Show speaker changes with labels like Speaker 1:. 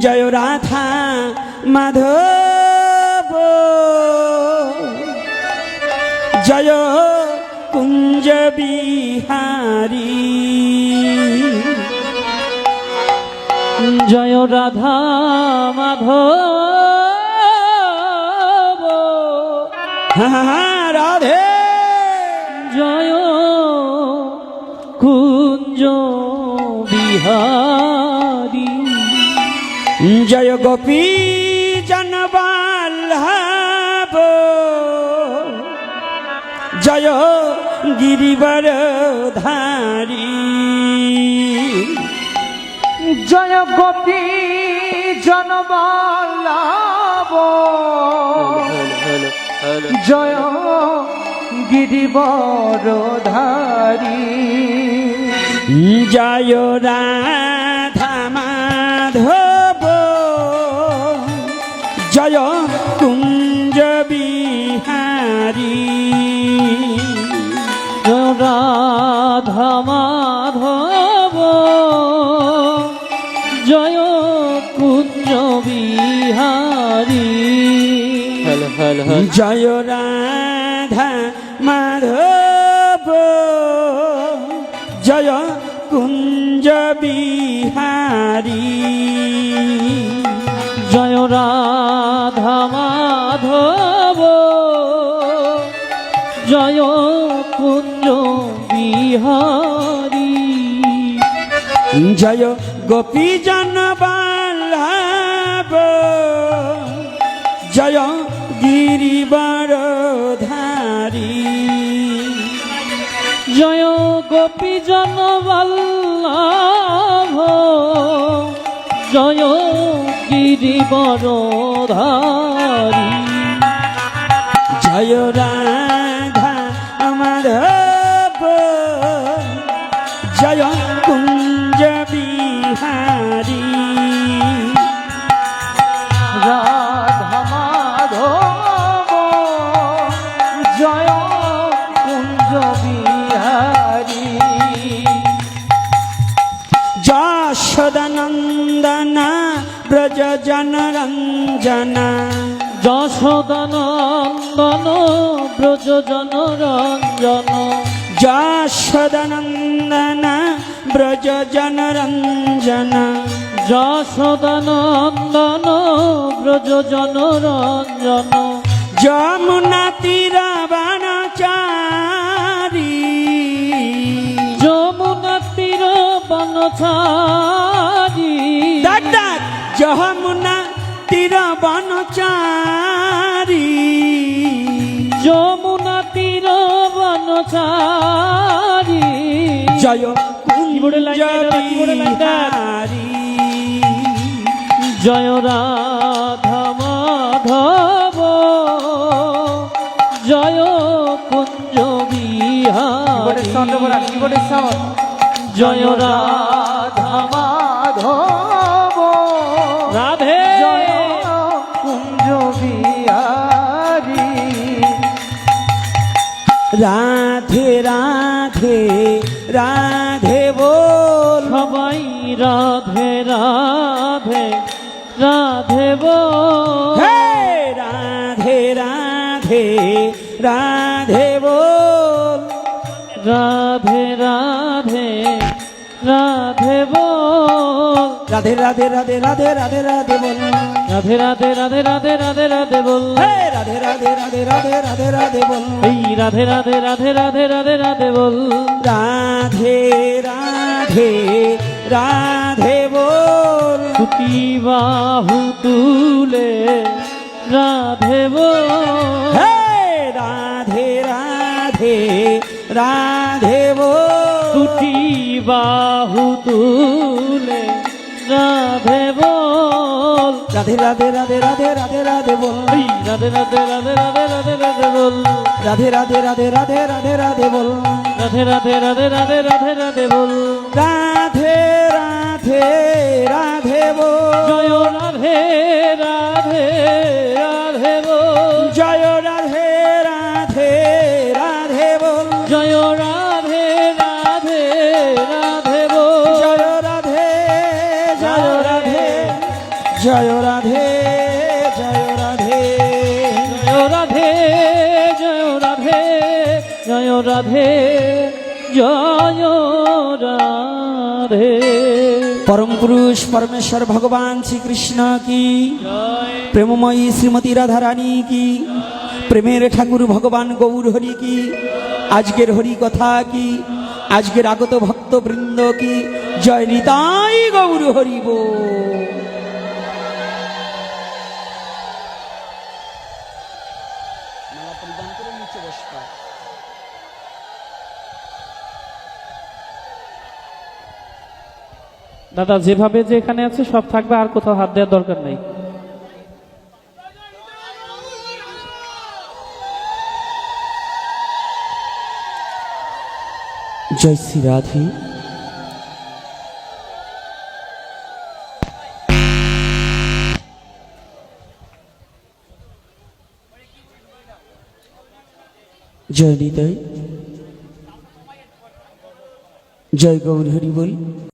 Speaker 1: জয় রাধা মাধব জয় কুঞ্জ বিহারী
Speaker 2: জয় রাধা মাধব
Speaker 1: রাধে
Speaker 2: জয় কুঞ্জ বিহারী
Speaker 1: জয় গোপী জনবল্লভ জয় গিরিবরধারী
Speaker 2: জয় গোপী জনবল্লভ জয় গিরিবরধারী
Speaker 1: জয় রাধা মাধব জয় কুঞ্জ বিহারী
Speaker 2: জয় রাধা মাধব জয় কুঞ্জ বিহারী
Speaker 1: জয় রাধা মাধব জয় কুঞ্জ বিহারী
Speaker 2: জয় রাধা মাধব জয় কুঞ্জ বিহারী
Speaker 1: জয় গোপী জনবল্লভ জয় গিরিবরধারী
Speaker 2: জয় গোপী জনবল্লভ জয় গিরিবরধারী
Speaker 1: জয় রাধা মাধব জয় কুঞ্জ বিহারী
Speaker 2: রাধা মাধব জয় কুঞ্জ বিহারী
Speaker 1: যশোদানন্দন ব্রজ জনরঞ্জন
Speaker 2: যশোদানন্দন ব্রজ জনরঞ্জন
Speaker 1: যশোদানন্দন ব্রজ জনরঞ্জন
Speaker 2: যশোদানন্দন ব্রজ জনরঞ্জন
Speaker 1: যমুনা তীর বনচারী
Speaker 2: যমুনা তীর বনচারী
Speaker 1: যমুনা তীর বনচারী
Speaker 2: যমুনা তীর বনচারী
Speaker 1: জয় কুঞ্জ বিহারী
Speaker 2: জয় রাধা মাধব জয় কুঞ্জ বিহারী জয় রাধা মাধব রাধে জয় কুঞ্জ বিহারী
Speaker 1: রাধে রাধে রাধে বল
Speaker 2: সবাই রাধে রাধে রাধে বল
Speaker 1: হে রাধে রাধে রাধে বল
Speaker 2: রাধে রাধে রাধে বল
Speaker 1: রাধে রাধে রাধে রাধে রাধে রাধে বল
Speaker 2: রাধে রাধে রাধে রাধে রাধে রাধে বল
Speaker 1: হে রাধে রাধে রাধে রাধে রাধে রাধে বল
Speaker 2: এই রাধে রাধে রাধে রাধে রাধে রাধে বল
Speaker 1: রাধে রাধে রাধে বল
Speaker 2: দুটি বাহু তুলে রাধে বল
Speaker 1: হে রাধে রাধে রাধে বল
Speaker 2: দুটি বাহু তুলে রাধে বল
Speaker 1: রাধে রাধে রাধে রাধে রাধে রাধে বল
Speaker 2: এই রাধে রাধে রাধে রাধে রাধে রাধে বল
Speaker 1: রাধে রাধে রাধে রাধে রাধে রাধে বল
Speaker 2: রাধে রাধে রাধে রাধে রাধে রাধে বল
Speaker 1: রাধে রাধে রাধে বল
Speaker 2: জয় রাধে রাধে রাধে বল
Speaker 1: জয় রাধে রাধে রাধে বল
Speaker 2: জয় রাধে রাধে রাধে বল
Speaker 1: জয় রাধে জয় রাধে জয় রাধে জয় রাধে
Speaker 2: জয় রাধে জয় রাধে জয় রাধে জয় রাধে।
Speaker 1: পরম পুরুষ পরমেশ্বর ভগবান শ্রীকৃষ্ণ কি, প্রেমময়ী শ্রীমতী রাধা রানী কি, প্রেমের ঠাকুর ভগবান গৌর হরি কি, আজকের হরি কথা কি, আজকের আগত ভক্তবৃন্দ কি, জয় নিতাই গৌর হরি বল।
Speaker 2: দাদা যেভাবে যে এখানে আছে সব থাকবে, আর কোথাও হাত দেওয়ার দরকার নেই।
Speaker 1: জয় শ্রী রাধে। জয় নিতাই, জয় গৌর হরি বল।